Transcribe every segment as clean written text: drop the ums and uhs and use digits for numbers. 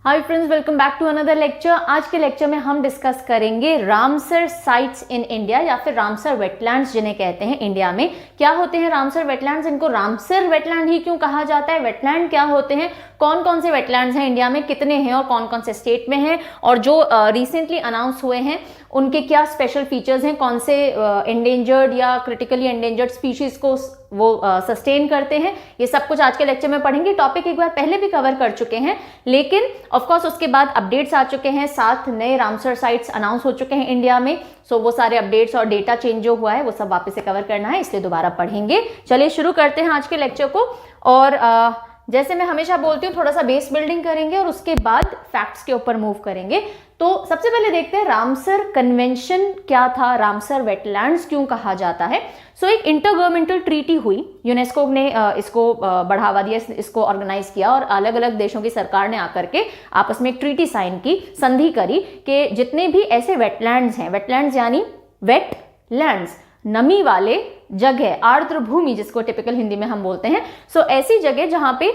Hi friends, welcome back to another lecture. आज के lecture में हम डिस्कस करेंगे रामसर साइट्स इन इंडिया या फिर रामसर वेटलैंड्स जिन्हें कहते हैं इंडिया में। क्या होते हैं रामसर वेटलैंड्स? इनको रामसर वेटलैंड ही क्यों कहा जाता है? वेटलैंड क्या होते हैं? कौन कौन से वेटलैंड्स हैं इंडिया में, कितने हैं और कौन कौन से स्टेट में हैं, और जो रिसेंटली अनाउंस हुए हैं उनके क्या स्पेशल फीचर्स हैं, कौन से एंडेंजर्ड या क्रिटिकली एंडेंजर्ड स्पीशीज को वो सस्टेन करते हैं, ये सब कुछ आज के लेक्चर में पढ़ेंगे। टॉपिक एक बार पहले भी कवर कर चुके हैं, लेकिन ऑफ कोर्स उसके बाद अपडेट्स आ चुके हैं, 7 नए रामसर साइट्स अनाउंस हो चुके हैं इंडिया में। सो वो सारे अपडेट्स और डेटा चेंज जो हुआ है वो सब वापस से कवर करना है, इसलिए दोबारा पढ़ेंगे। चलिए शुरू करते हैं आज के लेक्चर को। और जैसे मैं हमेशा बोलती हूँ, थोड़ा सा बेस बिल्डिंग करेंगे और उसके बाद फैक्ट्स के ऊपर मूव करेंगे। तो सबसे पहले देखते हैं रामसर कन्वेंशन क्या था, रामसर वेटलैंड्स क्यों कहा जाता है। सो एक इंटरगवर्नमेंटल ट्रीटी हुई, यूनेस्को ने इसको बढ़ावा दिया, इसको ऑर्गेनाइज किया और अलग अलग देशों की सरकार ने आकर के आपस में एक ट्रीटी साइन की, संधि करी कि जितने भी ऐसे वेटलैंड्स हैं, वेटलैंड्स यानी वेट लैंड्स, नमी वाले जगह, आर्द्र भूमि जिसको टिपिकल हिंदी में हम बोलते हैं। सो ऐसी जगह जहां पे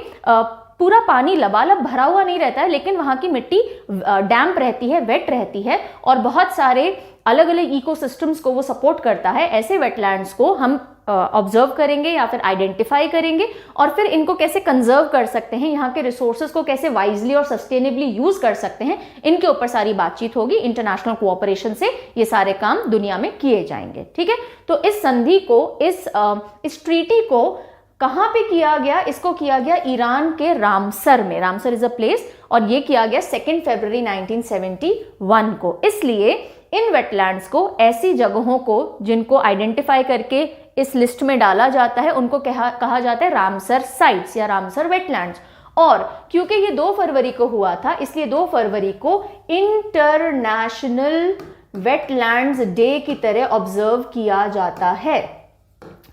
पूरा पानी लबालब भरा हुआ नहीं रहता है, लेकिन वहां की मिट्टी डैम्प रहती है, वेट रहती है और बहुत सारे अलग अलग इकोसिस्टम्स को वो सपोर्ट करता है। ऐसे वेटलैंड्स को हम ऑब्जर्व करेंगे या फिर आइडेंटिफाई करेंगे और फिर इनको कैसे कंजर्व कर सकते हैं, यहाँ के रिसोर्सेज को कैसे वाइजली और सस्टेनेबली यूज कर सकते हैं, इनके ऊपर सारी बातचीत होगी। इंटरनेशनल कोऑपरेशन से ये सारे काम दुनिया में किए जाएंगे। ठीक है, तो इस संधि को, इस ट्रीटी को कहां पे किया गया? इसको किया गया ईरान के रामसर में। रामसर इज अ प्लेस, और ये किया गया 2 फरवरी 1971 को। इसलिए इन वेटलैंड्स को, ऐसी जगहों को जिनको आइडेंटिफाई करके इस लिस्ट में डाला जाता है, उनको कहा जाता है रामसर साइट्स या रामसर वेटलैंड्स। और क्योंकि ये 2 फरवरी को हुआ था, इसलिए 2 फरवरी को इंटरनेशनल वेटलैंड्स डे की तरह ऑब्जर्व किया जाता है।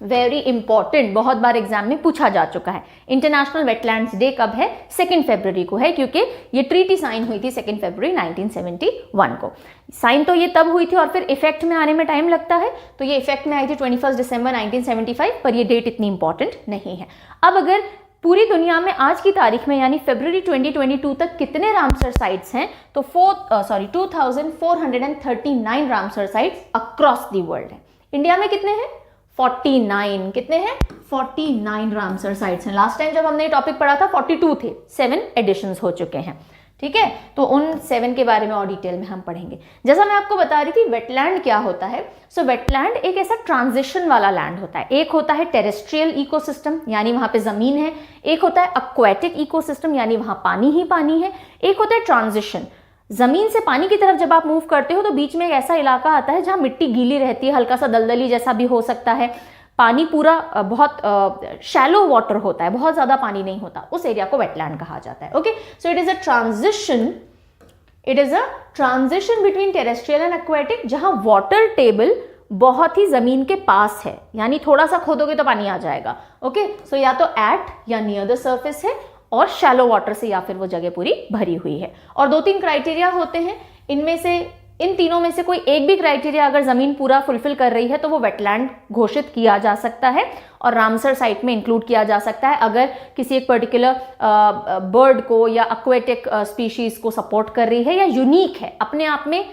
वेरी इंपॉर्टेंट, बहुत बार एग्जाम में पूछा जा चुका है। इंटरनेशनल वेटलैंड्स डे कब है? 2 फरवरी को है, क्योंकि ये ट्रीटी साइन हुई थी 2 फरवरी 1971 को। साइन तो ये तब हुई थी और फिर इफेक्ट में आने में टाइम लगता है, तो ये इफेक्ट में आई थी 21 दिसंबर 1975, पर ये डेट इतनी इंपॉर्टेंट नहीं है। अब अगर पूरी दुनिया में आज की तारीख में यानी फरवरी 2022 तक कितने रामसर साइट्स हैं, तो 2439 Ramsar sites across the world है। इंडिया में कितने हैं? 49। कितने हैं? 49 रामसर साइट्स हैं। लास्ट टाइम जब हमने ये टॉपिक पढ़ा था 42 थे, 7 एडिशंस हो चुके हैं। ठीक है, तो उन 7 के बारे में और डिटेल में हम पढ़ेंगे। जैसा मैं आपको बता रही थी, वेटलैंड क्या होता है? सो वेटलैंड एक ऐसा ट्रांजिशन वाला लैंड होता है। एक होता है टेरेस्ट्रियल इकोसिस्टम, यानी वहां पे जमीन है। एक होता है एक्वेटिक इकोसिस्टम, यानी वहां पानी ही पानी है। एक होता है ट्रांजिशन, जमीन से पानी की तरफ जब आप मूव करते हो तो बीच में एक ऐसा इलाका आता है जहां मिट्टी गीली रहती है, हल्का सा दलदली जैसा भी हो सकता है, पानी पूरा बहुत शैलो वाटर होता है, बहुत ज्यादा पानी नहीं होता, उस एरिया को वेटलैंड कहा जाता है। Okay, so it is a transition between terrestrial and aquatic, जहां वाटर टेबल बहुत ही जमीन के पास है, यानी थोड़ा सा खोदोगे तो पानी आ जाएगा। ओके, सो या तो एट या नियर द सर्फेस है, और शैलो वाटर से या फिर वो जगह पूरी भरी हुई है। और 2-3 क्राइटेरिया होते हैं, इनमें से, इन तीनों में से कोई एक भी क्राइटेरिया अगर जमीन पूरा फुलफिल कर रही है तो वो वेटलैंड घोषित किया जा सकता है और रामसर साइट में इंक्लूड किया जा सकता है। अगर किसी एक पर्टिकुलर बर्ड को या एक्वेटिक स्पीशीज को सपोर्ट कर रही है या यूनिक है, अपने आप में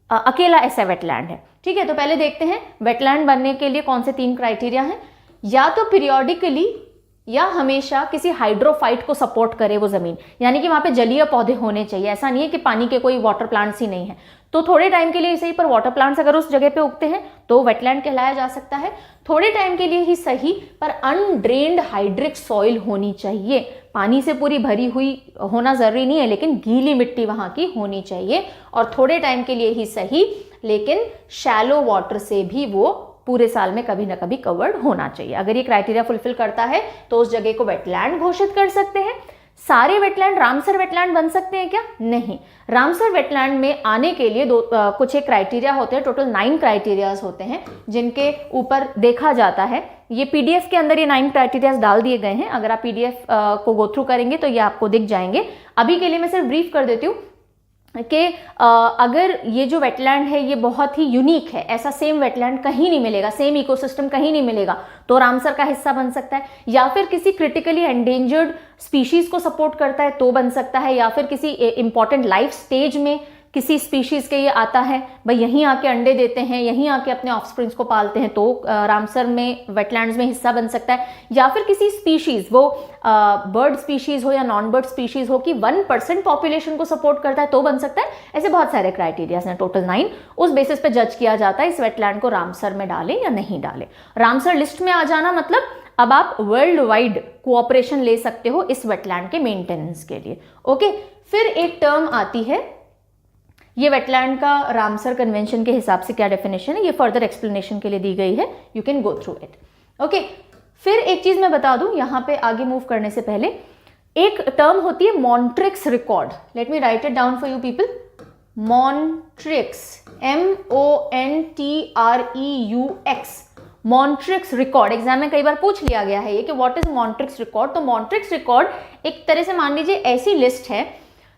अकेला ऐसा वेटलैंड है। ठीक है, तो पहले देखते हैं वेटलैंड बनने के लिए कौन से 3 क्राइटेरिया हैं। या तो पीरियोडिकली या हमेशा किसी हाइड्रोफाइट को सपोर्ट करे वो जमीन, यानी कि वहां पे जलीय पौधे होने चाहिए। ऐसा नहीं है कि पानी के कोई वाटर प्लांट्स ही नहीं है, तो थोड़े टाइम के लिए सही, पर वाटर प्लांट्स अगर उस जगह पे उगते हैं तो वेटलैंड कहलाया जा सकता है। थोड़े टाइम के लिए ही सही, पर अनड्रेन्ड हाइड्रिक सॉइल होनी चाहिए। पानी से पूरी भरी हुई होना जरूरी नहीं है, लेकिन गीली मिट्टी वहां की होनी चाहिए। और थोड़े टाइम के लिए ही सही, लेकिन शैलो वाटर से भी वो पूरे साल में कभी ना कभी कवर्ड होना चाहिए। अगर ये क्राइटेरिया फुलफिल करता है तो उस जगह को वेटलैंड घोषित कर सकते हैं। सारे वेटलैंड रामसर वेटलैंड बन सकते हैं क्या? नहीं। रामसर वेटलैंड में आने के लिए कुछ एक क्राइटेरिया होते हैं, टोटल 9 क्राइटेरियाज होते हैं जिनके ऊपर देखा जाता है। ये पीडीएफ के अंदर ये 9 क्राइटेरियाज डाल दिए गए हैं, अगर आप पीडीएफ को गो थ्रू करेंगे तो ये आपको दिख जाएंगे। अभी के लिए मैं सिर्फ ब्रीफ कर देती हूँ। कि अगर ये जो वेटलैंड है ये बहुत ही यूनिक है, ऐसा सेम वेटलैंड कहीं नहीं मिलेगा, सेम इकोसिस्टम कहीं नहीं मिलेगा, तो रामसर का हिस्सा बन सकता है। या फिर किसी क्रिटिकली एंडेंजर्ड स्पीशीज को सपोर्ट करता है तो बन सकता है, या फिर किसी इंपॉर्टेंट लाइफ स्टेज में किसी स्पीशीज के ये आता है, भाई यहीं आके अंडे देते हैं, यहीं आके अपने ऑफस्प्रिंग्स को पालते हैं, तो रामसर में वेटलैंड्स में हिस्सा बन सकता है। या फिर किसी स्पीशीज, वो बर्ड स्पीशीज हो या नॉन बर्ड स्पीशीज हो, कि 1% पॉपुलेशन को सपोर्ट करता है तो बन सकता है। ऐसे बहुत सारे क्राइटेरियाज हैं, टोटल 9। उस बेसिस पे जज किया जाता है इस वेटलैंड को रामसर में डाले या नहीं डाले। रामसर लिस्ट में आ जाना मतलब अब आप वर्ल्ड वाइड कोऑपरेशन ले सकते हो इस वेटलैंड के मेंटेनेंस के लिए। ओके, फिर एक टर्म आती है, ये वेटलैंड का रामसर कन्वेंशन के हिसाब से क्या डेफिनेशन है, ये फर्दर एक्सप्लेनेशन के लिए दी गई है, you can go through it. Okay, फिर एक चीज मैं बता दूं यहां पे आगे मूव करने से पहले, एक टर्म होती है Montreux record. Let me right it down for you people. Montreux, MONTREUX, Montreux record. Exam में कई बार पूछ लिया गया है ये कि व्हाट इज मॉन्ट्रिक्स रिकॉर्ड। तो मॉन्ट्रिक्स रिकॉर्ड एक तरह से मान लीजिए ऐसी लिस्ट है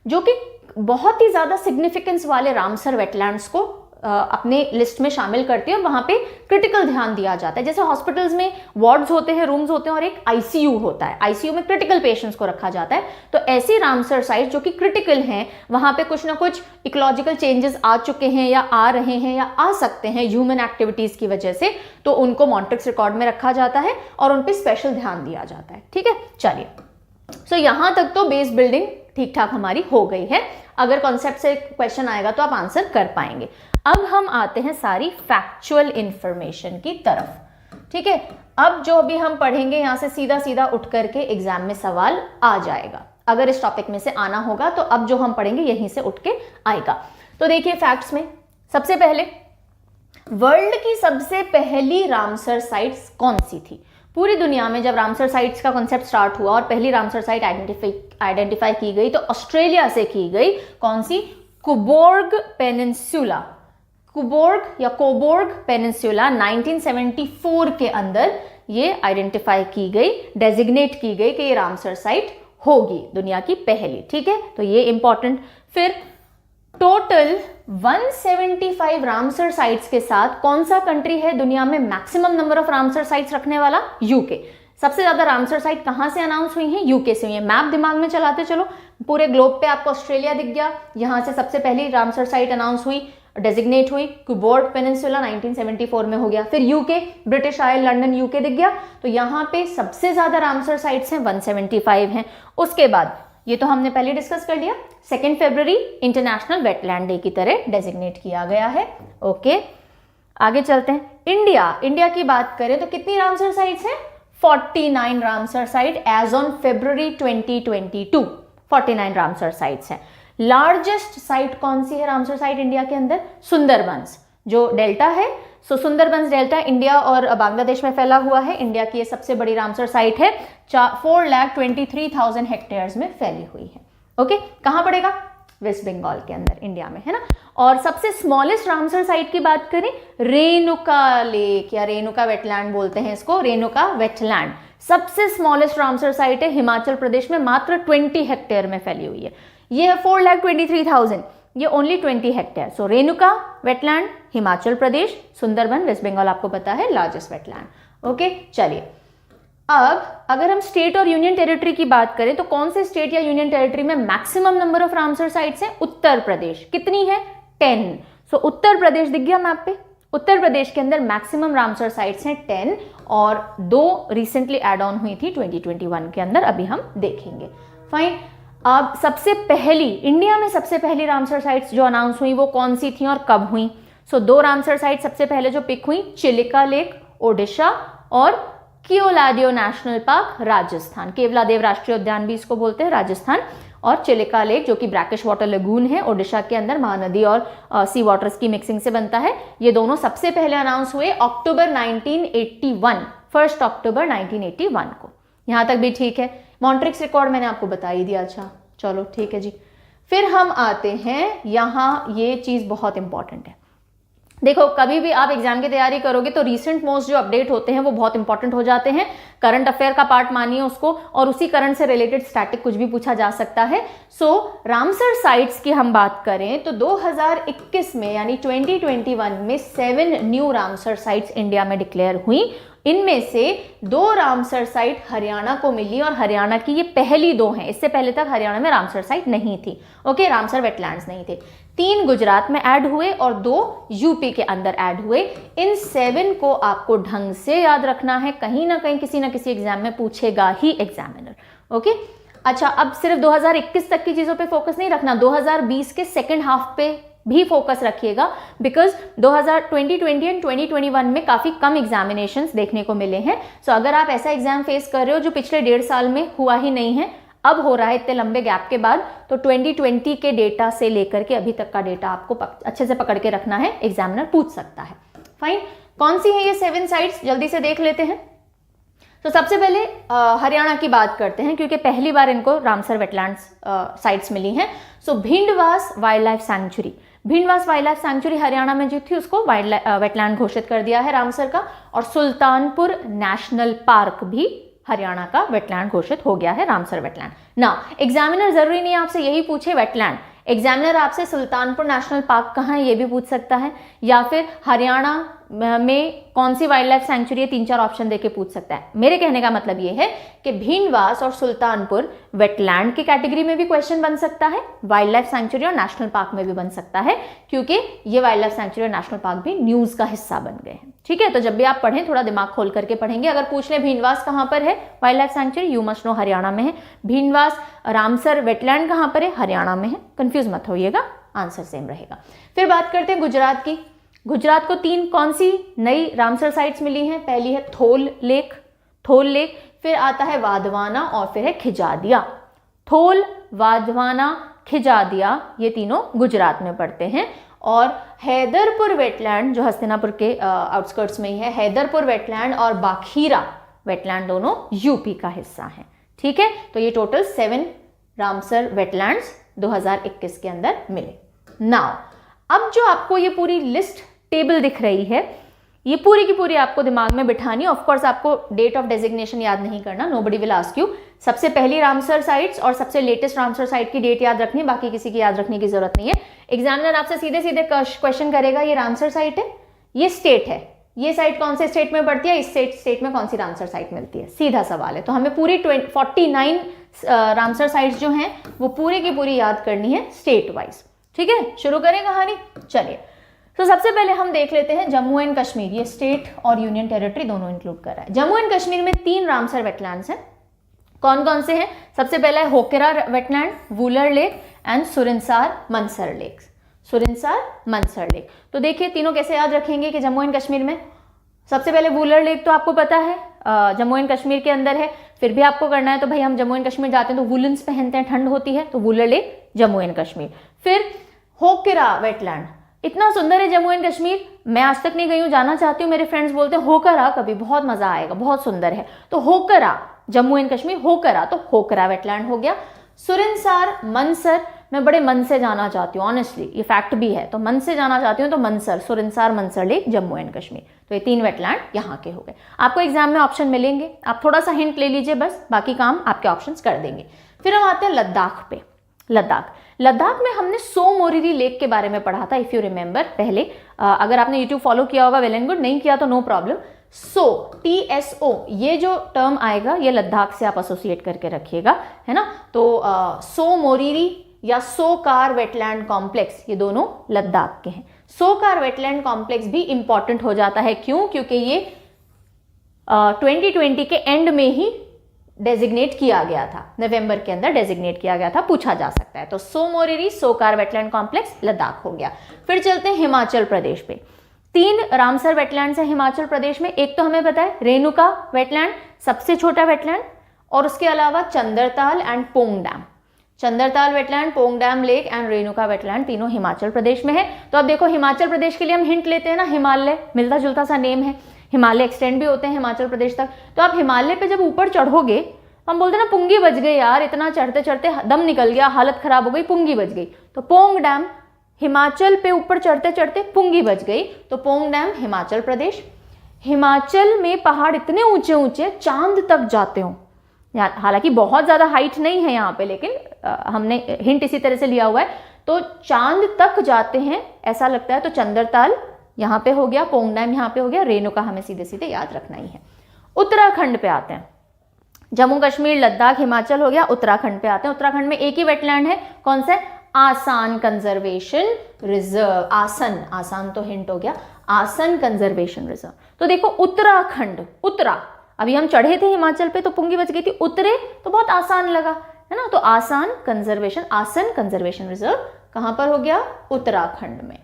जो कि बहुत ही ज्यादा सिग्निफिकेंस वाले रामसर वेटलैंड्स को अपने लिस्ट में शामिल करती है और वहां पे क्रिटिकल ध्यान दिया जाता है। जैसे हॉस्पिटल्स में वार्ड्स होते हैं, रूम्स होते हैं और एक आईसीयू होता है, आईसीयू में क्रिटिकल पेशेंट्स को रखा जाता है। तो ऐसी रामसर साइट जो कि क्रिटिकल हैं, वहां पे कुछ ना कुछ इकोलॉजिकल चेंजेस आ चुके हैं या आ रहे हैं या आ सकते हैं ह्यूमन एक्टिविटीज की वजह से, तो उनको मॉन्ट्रिक्स रिकॉर्ड में रखा जाता है और उन पर स्पेशल ध्यान दिया जाता है। ठीक है, चलिए, सो यहां तक तो बेस बिल्डिंग ठीक ठाक हमारी हो गई है। अगर कॉन्सेप्ट से क्वेश्चन आएगा तो आप आंसर कर पाएंगे। अब हम आते हैं सारी फैक्चुअल इंफॉर्मेशन की तरफ। ठीक है, अब जो भी हम पढ़ेंगे यहां से सीधा सीधा उठ करके एग्जाम में सवाल आ जाएगा। अगर इस टॉपिक में से आना होगा तो अब जो हम पढ़ेंगे यहीं से उठ के आएगा। तो देखिए फैक्ट्स में सबसे पहले, वर्ल्ड की सबसे पहली रामसर साइट्स कौन सी थी? पूरी दुनिया में जब रामसर साइट्स का कॉन्सेप्ट स्टार्ट हुआ और पहली रामसर साइट आइडेंटिफाई की गई तो ऑस्ट्रेलिया से की गई। कौन सी? कुबोर्ग पेनिनसुला, कुबोर्ग या कोबोर्ग पेनिनसुला 1974 के अंदर ये आइडेंटिफाई की गई, डेजिग्नेट की गई कि ये रामसर साइट होगी दुनिया की पहली। ठीक है, तो ये इंपॉर्टेंट। फिर टोटल 175 रामसर साइट्स के साथ कौन सा कंट्री है दुनिया में maximum number of Ramsar sites रखने वाला? यूके। सबसे ज्यादा रामसर साइट कहां से अनाउंस हुई हैं? यूके से हुई है। मैप दिमाग में चलाते चलो, पूरे ग्लोब पे आपको ऑस्ट्रेलिया दिख गया, यहां से सबसे पहली रामसर साइट अनाउंस हुई, डेजिग्नेट हुई, कुबोर्ग पेनिनसुला 1974 में हो गया। फिर UK, British oil, London, UK दिख गया, तो यहां पे सबसे ज्यादा रामसर साइट्स हैं, 175 हैं। उसके बाद ये तो हमने पहले डिस्कस कर लिया, 2 फरवरी इंटरनेशनल वेटलैंड डे की तरह डेजिग्नेट किया गया है। ओके, आगे चलते हैं। इंडिया की बात करें तो कितनी रामसर साइट्स हैं? 49 Ramsar site as on February 2022, 49 Ramsar sites हैं। लार्जेस्ट साइट कौन सी है रामसर साइट इंडिया के अंदर? सुंदरबंस, जो डेल्टा है। सो सुंदरबंस डेल्टा इंडिया और बांग्लादेश में फैला हुआ है। इंडिया की ये सबसे बड़ी रामसर साइट है, 4,23,000 हेक्टेयर्स में फैली हुई है। ओके, कहां पड़ेगा? वेस्ट बंगाल के अंदर, इंडिया में, है ना। और सबसे स्मॉलेस्ट रामसर साइट की बात करें, रेणुका लेक या रेणुका वेटलैंड बोलते हैं इसको, रेणुका वेटलैंड सबसे स्मॉलेस्ट रामसर साइट है, हिमाचल प्रदेश में मात्र 20 हेक्टेयर में फैली हुई है। ये है 4,23,000, ये ओनली 20 हेक्टेयर। सो रेणुका वेटलैंड हिमाचल प्रदेश, सुंदरबन वेस्ट बंगाल आपको पता है लार्जेस्ट वेटलैंड। ओके, चलिए अब अगर हम स्टेट और यूनियन टेरिटरी की बात करें तो कौन से स्टेट या यूनियन टेरिटरी में maximum number of Ramsar sites हैं? उत्तर प्रदेश। कितनी है? 10। सो उत्तर प्रदेश दिख गया मैप पे। उत्तर प्रदेश के अंदर मैक्सिमम रामसर साइट्स हैं 10 और 2 रिसेंटली एड ऑन हुई थी 2021 के अंदर, अभी हम देखेंगे। फाइन। अब सबसे पहली, इंडिया में सबसे पहली रामसर साइट्स जो अनाउंस हुई वो कौन सी थी और कब हुई? सो 2 रामसर साइट सबसे पहले जो पिक हुई, चिलिका लेक ओडिशा और केवलादेव नेशनल पार्क राजस्थान। केवलादेव राष्ट्रीय उद्यान भी इसको बोलते हैं, राजस्थान। और चिलिका लेक जो कि ब्रैकिश वाटर लगून है ओडिशा के अंदर, महानदी और सी वाटर्स की मिक्सिंग से बनता है। ये दोनों सबसे पहले अनाउंस हुए अक्टूबर 1981, 1 अक्टूबर 1981 को। यहां तक भी ठीक है। मॉन्ट्रिक्स रिकॉर्ड मैंने आपको बता ही दिया। अच्छा चलो ठीक है जी। फिर हम आते हैं, यहां ये चीज बहुत इंपॉर्टेंट है। देखो कभी भी आप एग्जाम की तैयारी करोगे तो रीसेंट मोस्ट जो अपडेट होते हैं वो बहुत इंपॉर्टेंट हो जाते हैं, करंट अफेयर का पार्ट मानिए उसको, और उसी करंट से रिलेटेड स्टैटिक कुछ भी पूछा जा सकता है। सो रामसर साइट्स की हम बात करें तो 2021 में यानी 2021 में 7 न्यू रामसर साइट्स इंडिया में डिक्लेयर हुई। इनमें से 2 रामसर साइट हरियाणा को मिली और हरियाणा की ये पहली 2 हैं, इससे पहले तक हरियाणा में रामसर साइट नहीं थी। ओके, रामसर वेटलैंड्स नहीं थे। 3 गुजरात में ऐड हुए और 2 यूपी के अंदर ऐड हुए। इन 7 को आपको ढंग से याद रखना है, कहीं ना कहीं किसी ना किसी एग्जाम में पूछेगा ही एग्जामिनर। ओके, अच्छा अब सिर्फ 2021 तक की चीजों पे फोकस नहीं रखना, 2020 के सेकेंड हाफ पे भी फोकस रखिएगा, बिकॉज 2020 एंड 2021 में काफी कम एग्जामिनेशंस देखने को मिले हैं। सो अगर आप ऐसा एग्जाम फेस कर रहे हो जो पिछले 1.5 साल में हुआ ही नहीं है, अब हो रहा है इतने लंबे गैप के बाद, तो 2020 के डेटा से लेकर के अभी तक का डेटा आपको अच्छे से पकड़ के रखना है, एग्जामिनर पूछ सकता है। फाइन, कौन सी है ये 7 साइट्स, जल्दी से देख लेते हैं। तो सबसे पहले हरियाणा की बात करते हैं, क्योंकि पहली बार इनको रामसर वेटलैंड्स साइट्स मिली हैं। So Bhindawas wildlife sanctuary, Bhindawas wildlife sanctuary Haryana में जो थी उसको वेटलैंड घोषित कर दिया है रामसर का, और सुल्तानपुर नेशनल पार्क भी हरियाणा का वेटलैंड घोषित हो गया है, रामसर वेटलैंड। ना एग्जामिनर जरूरी नहीं आपसे यही पूछे वेटलैंड, एग्जामिनर आपसे सुल्तानपुर नेशनल पार्क कहाँ है ये भी पूछ सकता है, या फिर हरियाणा में कौन सी वाइल्ड लाइफ सैंक्चुरी है, 3-4 ऑप्शन देके पूछ सकता है। मेरे कहने का मतलब ये है कि भिंडवास और सुल्तानपुर वेटलैंड की कैटेगरी में भी क्वेश्चन बन सकता है, वाइल्ड लाइफ सैंक्चुरी और नेशनल पार्क में भी बन सकता है, क्योंकि ये वाइल्ड लाइफ सैंक्चुरी और नेशनल पार्क भी न्यूज का हिस्सा बन गए हैं। ठीक है, तो जब भी आप पढ़ें थोड़ा दिमाग खोल करके पढ़ेंगे। अगर पूछ ले भिंडवास कहाँ पर है wild life sanctuary, you must no Haryana में है। भिंडवास रामसर वेटलैंड कहाँ पर है, हरियाणा में है, कंफ्यूज मत होइएगा, आंसर सेम रहेगा। फिर बात करते हैं गुजरात की। गुजरात को 3 कौन सी नई रामसर साइट्स मिली हैं, पहली है थोल लेक, फिर आता है वाधवाना और फिर है खिजादिया। थोल, वाधवाना, खिजादिया ये तीनों गुजरात में पड़ते हैं, और हैदरपुर वेटलैंड जो हस्तिनापुर के आउटस्कर्ट्स में ही है, हैदरपुर वेटलैंड और बाखीरा वेटलैंड दोनों यूपी का हिस्सा हैं। ठीक है, तो ये टोटल 7 रामसर वेटलैंड्स 2021 के अंदर मिले। नाउ अब जो आपको ये पूरी लिस्ट टेबल दिख रही है, ये पूरी की पूरी आपको दिमाग में बिठानी है। ऑफ कोर्स आपको डेट ऑफ डेजिग्नेशन याद नहीं करना, नोबडी विल आस्क यू। सबसे पहली रामसर साइट्स और सबसे लेटेस्ट रामसर साइट की डेट याद रखनी, बाकी किसी की याद रखने की जरूरत नहीं है। एग्जामिनर आपसे सीधे सीधे क्वेश्चन करेगा, ये रामसर साइट है, ये स्टेट है, ये साइट कौन से स्टेट में पड़ती है, इस स्टेट में कौन सी रामसर साइट मिलती है, सीधा सवाल है। तो हमें पूरी 49 रामसर साइट्स जो हैं वो पूरी की पूरी याद करनी है स्टेट वाइज। ठीक है, शुरू करें कहानी, चलिए। तो सबसे पहले हम देख लेते हैं जम्मू एंड कश्मीर, ये स्टेट और यूनियन टेरिटरी दोनों इंक्लूड कर रहा है। जम्मू एंड कश्मीर में 3 रामसर वेटलैंड्स हैं। कौन कौन से हैं, सबसे पहला है Hokera wetland, Wular lake and Surinsar Mansar lake. Surinsar Mansar lake, तो देखिए तीनों कैसे याद रखेंगे कि जम्मू एंड कश्मीर में सबसे पहले वूलर लेक तो आपको पता है जम्मू एंड कश्मीर के अंदर है, फिर भी आपको करना है तो भाई हम जम्मू एंड कश्मीर जाते हैं तो वुलन्स पहनते हैं, ठंड होती है, तो वूलर लेक जम्मू एंड कश्मीर। फिर होकेरा वेटलैंड, इतना सुंदर है जम्मू एंड कश्मीर, मैं आज तक नहीं गई हूँ, जाना चाहती हूँ। मेरे फ्रेंड्स बोलते हैं होकर आ कभी, बहुत मजा आएगा, बहुत सुंदर है। तो होकर आ जम्मू एंड कश्मीर, होकर आ तो होकरा वेटलैंड हो गया। सुरिनसार मनसर, मैं बड़े मन से जाना चाहती हूँ, ऑनेस्टली ये फैक्ट भी है, तो मन से जाना चाहती हूँ तो मनसर, सुरिनसार मनसर लेक जम्मू एंड कश्मीर। तो ये 3 वेटलैंड यहाँ के हो गए। आपको एग्जाम में ऑप्शन मिलेंगे, आप थोड़ा सा हिंट ले लीजिए बस, बाकी काम आपके ऑप्शंस कर देंगे। फिर हम आते हैं लद्दाख पे। लद्दाख में हमने सो मोरिरी लेक के बारे में पढ़ा था, इफ यू रिमेंबर पहले। अगर आपने यूट्यूब फॉलो किया होगा वेल एंड गुड, नहीं किया तो नो प्रॉब्लम। सो TSO ये जो टर्म आएगा ये लद्दाख से आप एसोसिएट करके रखिएगा, है ना। तो सो मोरिरी या सोकार वेटलैंड कॉम्प्लेक्स ये दोनों लद्दाख के हैं। सोकार वेटलैंड कॉम्प्लेक्स भी इंपॉर्टेंट हो जाता है, क्यों, क्योंकि ये 2020 के एंड में ही डेजिग्नेट किया गया था, नवंबर के अंदर डेजिग्नेट किया गया था, पूछा जा सकता है। तो सो मोरिरी सोकार वेटलैंड कॉम्प्लेक्स लद्दाख हो गया। फिर चलते हैं हिमाचल प्रदेश पे। 3 रामसर वेटलैंड्स हैं हिमाचल प्रदेश में। एक तो हमें पता है रेणुका वेटलैंड, सबसे छोटा वेटलैंड, और उसके अलावा Chandratal and Pong dam. Chandratal wetland, Pong dam lake and Renuka wetland तीनों हिमाचल प्रदेश में है। तो अब देखो हिमाचल प्रदेश के लिए हम हिंट लेते हैं ना, हिमालय, मिलता जुलता सा नेम है, हिमालय एक्सटेंड भी होते हैं हिमाचल प्रदेश तक। तो आप हिमालय पे जब ऊपर चढ़ोगे, हम बोलते हैं ना पुंगी बज गई यार, इतना चढ़ते चढ़ते दम निकल गया, हालत खराब हो गई, पुंगी बज गई। तो पोंग डैम हिमाचल पे ऊपर चढ़ते चढ़ते पुंगी बच गई, तो पोंग डैम हिमाचल प्रदेश। हिमाचल में पहाड़ इतने ऊंचे ऊंचे चांद तक जाते हो, हालांकि बहुत ज्यादा हाइट नहीं है यहाँ पे, लेकिन हमने हिंट इसी तरह से लिया हुआ है, तो चांद तक जाते हैं ऐसा लगता है, तो चंद्रताल यहाँ पे हो गया, पोंग डैम यहाँ पे हो गया, रेणुका हमें सीधे सीधे याद रखना ही है। उत्तराखंड पे आते हैं, जम्मू कश्मीर लद्दाख हिमाचल हो गया, उत्तराखंड पे आते हैं। उत्तराखंड में एक ही वेटलैंड है, कौन सा? आसान कंजर्वेशन रिजर्व। आसन, आसान तो हिंट हो गया, आसन कंजर्वेशन रिजर्व। तो देखो उत्तराखंड, उत्तरा, अभी हम चढ़े थे हिमाचल पे तो पुंगी बच गई थी, उतरे तो बहुत आसान लगा, है ना, तो आसान कंजर्वेशन, आसन कंजर्वेशन रिजर्व कहां पर हो गया? उत्तराखंड में।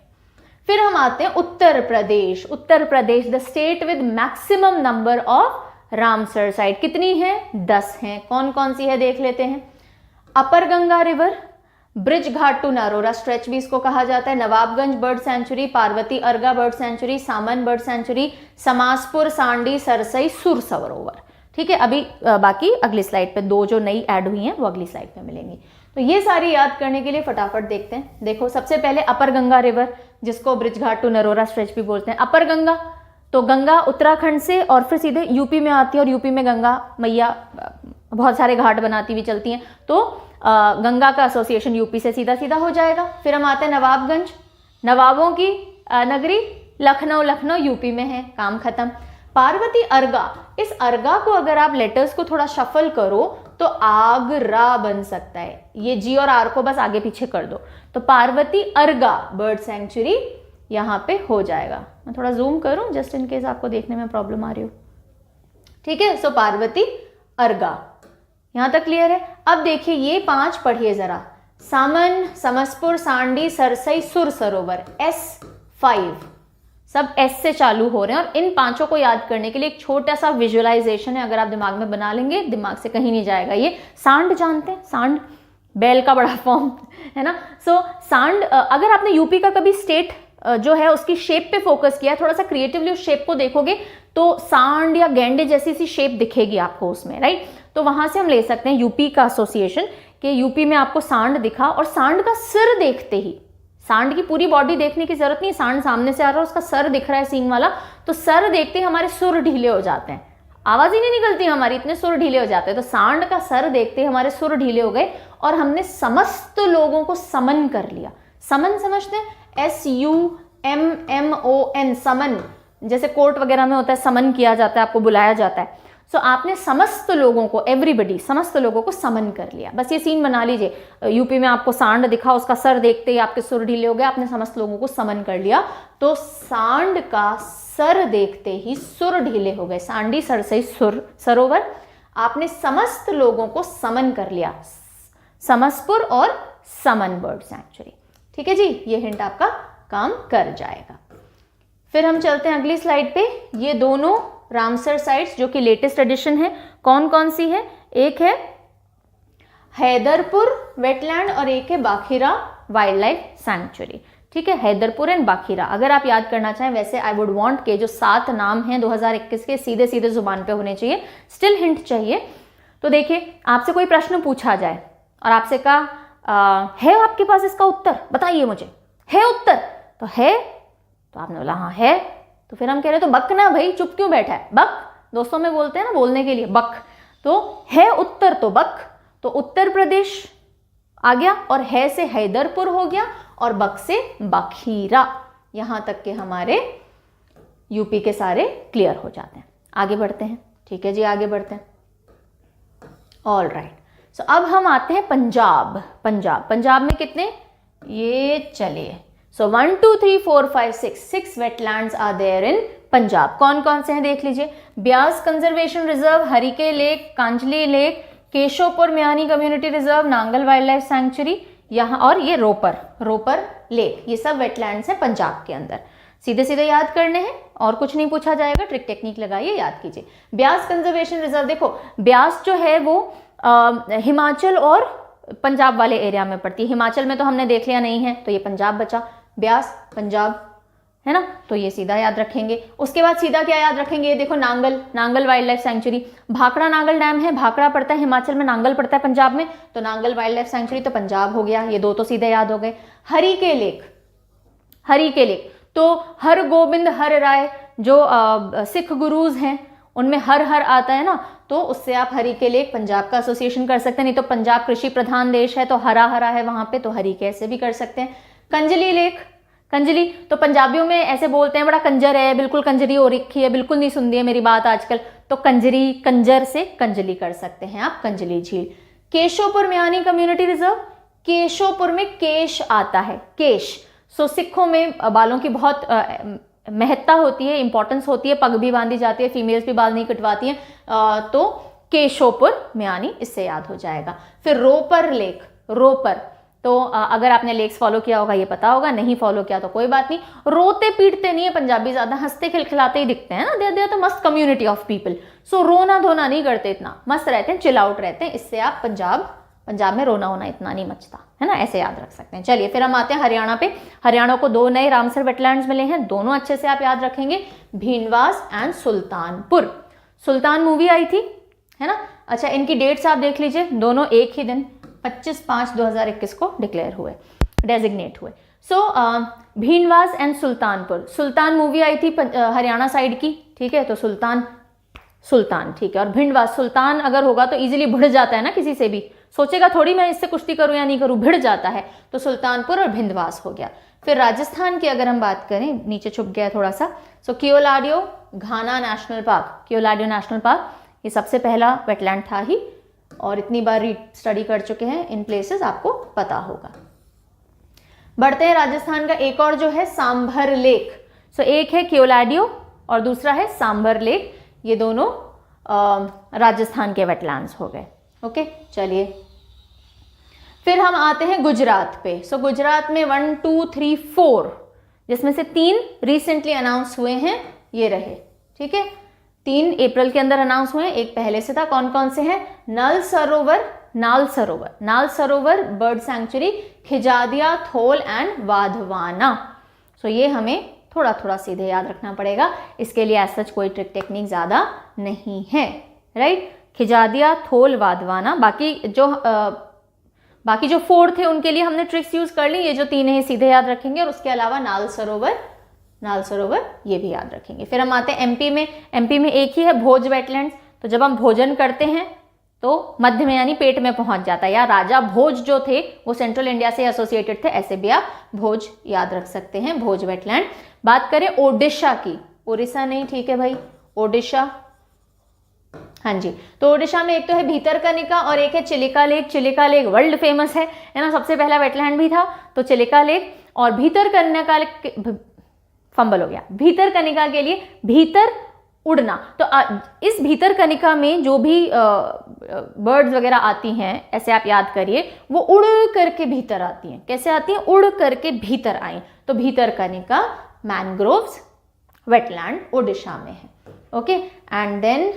फिर हम आते हैं Uttar Pradesh. Uttar Pradesh, the state with maximum number of Ramsar site, कितनी है? 10 हैं। कौन कौन सी है देख लेते हैं। Upper Ganga river, Brij Ghat to Narora stretch भी इसको कहा जाता है, Nawabganj bird sanctuary, Parvati Arga bird sanctuary, Saman bird sanctuary, Samaspur, Sandi, Sarsai, Sur Sarovar. ठीक है, अभी बाकी अगली स्लाइड पे 2 जो नई ऐड हुई हैं वो अगली स्लाइड पे मिलेंगी। तो ये सारी याद करने के लिए फटाफट देखते हैं। देखो सबसे पहले अपर गंगा रिवर, जिसको ब्रिज घाट टू नरोरा स्ट्रेच भी बोलते हैं। अपर गंगा, तो गंगा उत्तराखंड से और फिर सीधे यूपी में आती है, और यूपी में गंगा मैया बहुत सारे घाट बनाती हुई चलती हैं, तो गंगा का एसोसिएशन यूपी से सीधा सीधा हो जाएगा। फिर हम आते हैं नवाबगंज, नवाबों की नगरी, लखनऊ, लखनऊ यूपी में है, काम खत्म। पार्वती अर्गा, इस अर्गा को अगर आप लेटर्स को थोड़ा शफल करो तो आगरा बन सकता है, ये जी और आर को बस आगे पीछे कर दो, तो पार्वती अर्गा बर्ड सेंचुरी यहाँ पे हो जाएगा। मैं थोड़ा जूम करूं जस्ट इन केस आपको देखने में प्रॉब्लम आ रही हो। ठीक है, सो पार्वती अर्गा, यहां तक क्लियर है। अब देखिए ये 5 पढ़िए जरा, सामन, समसपुर, सांडी, सरसई, सुर सरोवर, S5 सब S से चालू हो रहे हैं, और इन 5 को याद करने के लिए एक छोटा सा विजुअलाइजेशन है, अगर आप दिमाग में बना लेंगे दिमाग से कहीं नहीं जाएगा। ये सांड जानते हैं, सांड बैल का बड़ा फॉर्म है ना। सो सांड, अगर आपने यूपी का कभी स्टेट जो है उसकी शेप पे फोकस किया, थोड़ा सा क्रिएटिवली उस शेप को देखोगे तो सांड या गेंडे जैसी सी शेप दिखेगी आपको उसमें, राइट। तो वहां से हम ले सकते हैं यूपी का एसोसिएशन, कि यूपी में आपको सांड दिखा, और सांड का सिर देखते ही, सांड की पूरी बॉडी देखने की जरूरत नहीं, सांड सामने से आ रहा है, उसका सर दिख रहा है सींग वाला, तो सर देखते ही हमारे सुर ढीले हो जाते हैं, आवाज ही नहीं निकलती हमारी, इतने सुर ढीले हो जाते हैं। तो सांड का सर देखते ही हमारे सुर ढीले हो गए, और हमने समस्त लोगों को समन कर लिया। समन समझते हैं, SUMMON, समन, जैसे कोर्ट वगैरह में होता है, समन किया जाता है, आपको बुलाया जाता है। सो आपने समस्त लोगों को, एवरीबडी, समस्त लोगों को समन कर लिया। बस ये सीन बना लीजिए, यूपी में आपको सांड दिखा, उसका सर देखते ही आपके सुर ढीले हो गए, आपने समस्त लोगों को समन कर लिया। तो सांड का सर देखते ही सुर ढीले हो गए, सांडी सरसई सुर सरोवर, आपने समस्त लोगों को समन कर लिया, समसपुर और समन बर्ड सेंचुरी। ठीक है जी, ये हिंट आपका काम कर जाएगा। फिर हम चलते हैं अगली स्लाइड पे। ये दोनों रामसर साइट्स जो कि लेटेस्ट एडिशन है, कौन कौन सी है? एक है हैदरपुर वेटलैंड और एक है बाखीरा वाइल्ड लाइफ सैंक्चुरी। ठीक है, हैदरपुर एंड बाखीरा। अगर आप याद करना चाहें, वैसे आई वुड वांट के जो 7 नाम हैं 2021 के सीधे सीधे जुबान पे होने चाहिए, स्टिल हिंट चाहिए। तो देखिए, आपसे कोई प्रश्न पूछा जाए और आपसे कहा है आपके पास इसका उत्तर, बताइए मुझे, है उत्तर? तो है, तो आपने बोला हाँ है, तो फिर हम कह रहे तो बक ना भाई, चुप क्यों बैठा है, बक, दोस्तों में बोलते हैं ना बोलने के लिए, बक। तो है उत्तर तो बक, तो उत्तर प्रदेश आ गया, और है से हैदरपुर हो गया, और बक से बाखीरा। यहां तक के हमारे यूपी के सारे क्लियर हो जाते हैं। आगे बढ़ते हैं, ठीक है जी, आगे बढ़ते हैं। ऑल राइट, सो अब हम आते हैं पंजाब। पंजाब में कितने, ये चलिए, so 1 2 3 4 5 6 wetlands are there in Punjab. कौन कौन से हैं देख लीजिए। Beas conservation reserve, Harike lake, Kanjli lake, Keshopur Miani community reserve, Nangal wildlife sanctuary यहाँ, और ये रोपर लेक, ये सब वेटलैंड्स हैं पंजाब के अंदर। सीधे सीधे याद करने हैं, और कुछ नहीं पूछा जाएगा, ट्रिक टेक्निक लगाइए, याद कीजिए। ब्यास कंजर्वेशन रिजर्व, देखो ब्यास जो है वो हिमाचल और पंजाब वाले एरिया में पड़ती है। हिमाचल में तो हमने देख लिया नहीं है, तो ये पंजाब बचा, ब्यास पंजाब है ना, तो ये सीधा याद रखेंगे। उसके बाद सीधा क्या याद रखेंगे, ये देखो Nangal wildlife sanctuary, Bhakra Nangal dam है, भाखड़ा पड़ता है हिमाचल में, नांगल पड़ता है पंजाब में, तो नांगल वाइल्ड लाइफ सैंक्चुरी तो पंजाब हो गया, ये 2 तो सीधे याद हो गए। हरिके लेक, हरि के लेक। तो हर गोबिंद हर राय जो सिख गुरुज हैं उनमें हर हर आता है ना, तो उससे आप हरि के लेक पंजाब का एसोसिएशन कर सकते हैं। नहीं तो पंजाब कृषि प्रधान देश है तो हरा हरा है वहां पे, तो हरि के ऐसे भी कर सकते हैं। कंजली लेक, कंजली तो पंजाबियों में ऐसे बोलते हैं बड़ा कंजर है, बिल्कुल कंजरी हो रखी है, बिल्कुल नहीं सुनती है मेरी बात आजकल, तो कंजरी कंजर से कंजली कर सकते हैं आप, कंजली झील। केशोपुर म्यानी कम्युनिटी रिजर्व, केशोपुर में केश आता है, केश। सो सिखों में बालों की बहुत महत्ता होती है, इंपॉर्टेंस होती है, पग भी बांधी जाती है, फीमेल्स भी बाल नहीं कटवाती हैं, तो केशोपुर म्यानी इससे याद हो जाएगा। फिर रोपर लेक, रोपर तो अगर आपने लेक्स फॉलो किया होगा ये पता होगा, नहीं फॉलो किया तो कोई बात नहीं। रोते पीटते नहीं है पंजाबी, ज्यादा हंसते खिलखिलाते ही दिखते हैं ना, दे तो मस्त कम्युनिटी ऑफ पीपल। सो रोना धोना नहीं करते, इतना मस्त रहते हैं, चिल आउट रहते हैं, इससे आप पंजाब में रोना होना इतना नहीं मचता है ना, ऐसे याद रख सकते हैं। चलिए फिर हम आते हैं हरियाणा पे। हरियाणा को 2 नए रामसर वेटलैंड्स मिले हैं, दोनों अच्छे से आप याद रखेंगे, भीनवास एंड सुल्तानपुर। सुल्तान मूवी आई थी है ना। अच्छा, इनकी डेट्स आप देख लीजिए, दोनों एक ही दिन 25/5/2021 को डिक्लेयर हुए, डेजिग्नेट हुए। सो भीनवास एंड सुल्तानपुर, सुल्तान मूवी आई थी हरियाणा साइड की, ठीक है, तो सुल्तान ठीक है, और भिंडवास, सुल्तान अगर होगा तो इजीली भिड़ जाता है ना, किसी से भी सोचेगा थोड़ी मैं इससे कुश्ती करूं या नहीं करूं, भिड़ जाता है, तो सुल्तानपुर और भिंडवास हो गया। फिर राजस्थान की अगर हम बात करें, नीचे छुप गया थोड़ा सा, सो कियोलाडियो घाना नेशनल पार्क, कियोलाडियो नेशनल पार्क ये सबसे पहला वेटलैंड था ही, और इतनी बार स्टडी कर चुके हैं इन प्लेसेस, आपको पता होगा। बढ़ते हैं राजस्थान का एक और जो है सांभर लेक। सो एक है कियोलाडियो और दूसरा है सांभर लेक, ये दोनों राजस्थान के वेटलैंड्स हो गए। ओके, चलिए फिर हम आते हैं गुजरात पे। सो गुजरात में 1 2 3 4, जिसमें से 3 रिसेंटली अनाउंस हुए हैं, ये रहे, ठीक है, 3 अप्रैल के अंदर अनाउंस हुए, एक पहले से था। कौन कौन से हैं? नाल सरोवर bird sanctuary, Khijadiya, Thol and वाधवाना। सो ये हमें थोड़ा थोड़ा सीधे याद रखना पड़ेगा, इसके लिए एज सच कोई ट्रिक टेक्निक ज्यादा नहीं है, राइट। खिजादिया, थोल, वाधवाना, बाकी जो 4 थे उनके लिए हमने ट्रिक्स यूज कर ली, ये जो 3 है सीधे याद रखेंगे, और उसके अलावा नाल सरोवर ये भी याद रखेंगे। फिर हम आते हैं एमपी में एक ही है भोज वेटलैंड्स। तो जब हम भोजन करते हैं तो मध्य में यानी पेट में पहुंच जाता है, या राजा भोज जो थे वो सेंट्रल इंडिया से एसोसिएटेड थे, ऐसे भी आप भोज याद रख सकते हैं, भोज वेटलैंड। बात करें ओडिशा की, उड़ीसा नहीं, ठीक है भाई, ओडिशा, हाँ जी, तो ओडिशा में एक तो है भीतरकनिका और एक है Chilika lake. Chilika lake world famous है ना, सबसे पहला वेटलैंड भी था, तो चिलिका लेक। और भीतरकनिका, फंबल हो गया, भीतरकनिका के लिए भीतर उड़ना। तो इस भीतरकनिका में जो भी बर्ड्स वगैरह आती हैं, ऐसे आप याद करिए, वो उड़ करके भीतर आती हैं। कैसे आती हैं? उड़ करके भीतर आई। तो भीतरकनिका मैंग्रोव्स वेटलैंड ओडिशा में है। ओके, एंड देन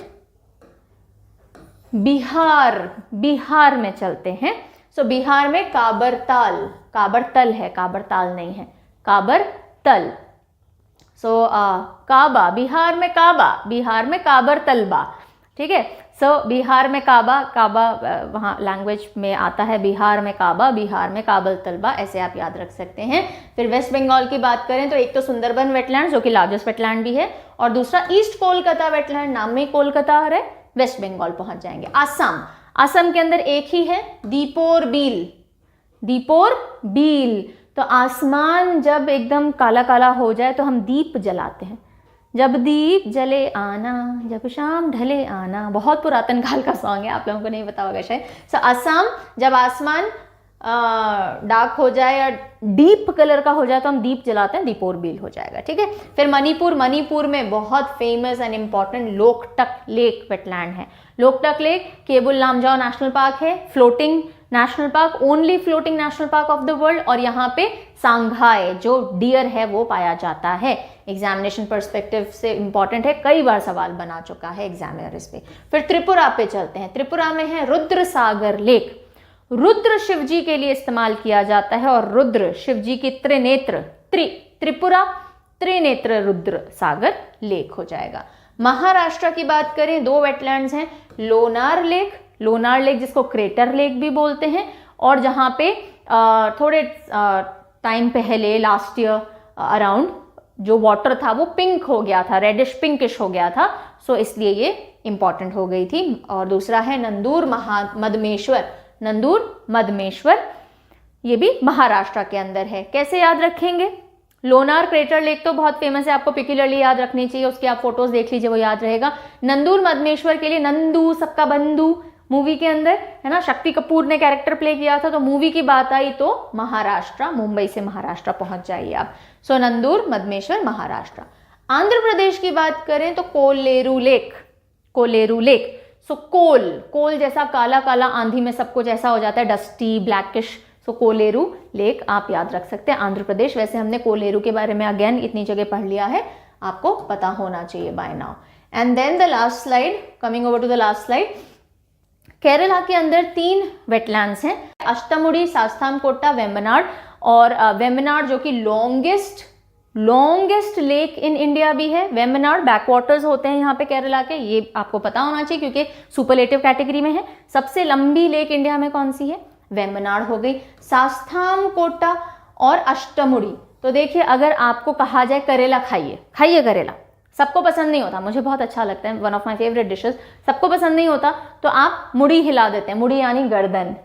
बिहार में चलते हैं। सो बिहार में काबरतल है, काबरताल नहीं है, काबरतल। सो काबा, बिहार में काबरतलबा, ठीक है। सो बिहार में काबा वहाँ लैंग्वेज में आता है, बिहार में काबरतलबा, ऐसे आप याद रख सकते हैं। फिर वेस्ट बंगाल की बात करें तो एक तो सुंदरबन वेटलैंड जो कि लार्जेस्ट वेटलैंड भी है, और दूसरा ईस्ट कोलकाता वेटलैंड, नाम में कोलकाता आ रहा है, वेस्ट बंगाल पहुंच जाएंगे। आसाम के अंदर एक ही है, दीपोर बील। तो आसमान जब एकदम काला काला हो जाए तो हम दीप जलाते हैं, जब दीप जले आना, जब शाम ढले आना, बहुत पुरातन काल का सॉन्ग है, आप लोगों को नहीं पता होगा शायद। सो आसाम, जब आसमान डार्क हो जाए या डीप कलर का हो जाए तो हम दीप जलाते हैं, दीपोर बील हो जाएगा, ठीक है। फिर मणिपुर में बहुत famous and important Loktak lake wetland है। Loktak lake Keibul Lamjao national park है, floating national park, only floating national park of the world, और यहाँ पे सांघाई जो डियर है वो पाया जाता है। एग्जामिनेशन पर्सपेक्टिव से इंपॉर्टेंट है, कई बार सवाल बना चुका है एग्जामिनर इस पे। फिर त्रिपुरा पे चलते हैं। त्रिपुरा में है रुद्र सागर लेक। रुद्र शिवजी के लिए इस्तेमाल किया जाता है, और रुद्र शिवजी की त्रिनेत्र, त्रिपुरा त्रिनेत्र रुद्र सागर लेक हो जाएगा। महाराष्ट्र की बात करें, 2 वेटलैंड्स हैं, लोनार लेक जिसको क्रेटर लेक भी बोलते हैं, और जहाँ पे थोड़े टाइम पहले लास्ट ईयर अराउंड जो वाटर था वो पिंक हो गया था, रेडिश पिंकिश हो गया था, सो इसलिए ये इंपॉर्टेंट हो गई थी। और दूसरा है नंदूर मदमेश्वर, नंदूर मदमेश्वर, ये भी महाराष्ट्र के अंदर है। कैसे याद रखेंगे? लोनार क्रेटर लेक तो बहुत फेमस है, आपको पिक्युलरली याद रखनी चाहिए, उसकी आप फोटोज देख लीजिए, वो याद रहेगा। नंदूर मदमेश्वर के लिए नंदू सबका बंधु मूवी के अंदर है ना, शक्ति कपूर ने कैरेक्टर प्ले किया था, तो मूवी की बात आई तो महाराष्ट्र, मुंबई से महाराष्ट्र पहुंच जाइए आप। सो नंदूर मदमेश्वर महाराष्ट्र। आंध्र प्रदेश की बात करें तो कोलेरू लेक, कोलेरू लेक। सो कोल जैसा काला काला आंधी में सब कुछ ऐसा हो जाता है, डस्टी ब्लैकिश, सो कोलेरू लेक आप याद रख सकते हैं आंध्र प्रदेश। वैसे हमने कोलेरू के बारे में अगेन इतनी जगह पढ़ लिया है, आपको पता होना चाहिए by now. And then the last slide, coming over to the last slide. Kerala के अंदर 3 वेटलैंड्स हैं, अष्टमुडी, शास्तामकोटा, वेम्बनाड। और वेम्बनाड जो कि लॉन्गेस्ट लेक इन इंडिया भी है। वेम्बनाड बैकवाटर्स होते हैं यहाँ पे केरला के, ये आपको पता होना चाहिए क्योंकि सुपरलेटिव कैटेगरी में है। सबसे लंबी लेक इंडिया में कौन सी है? वेम्बनाड हो गई। शास्तामकोटा और अष्टमुडी, तो देखिए अगर आपको कहा जाए करेला खाइए, खाइए करेला, सबको पसंद नहीं होता, मुझे बहुत अच्छा लगता है, one of my favourite dishes, सबको पसंद नहीं होता, तो आप मुड़ी हिला देते हैं, मुड़ी यानी गर्दन,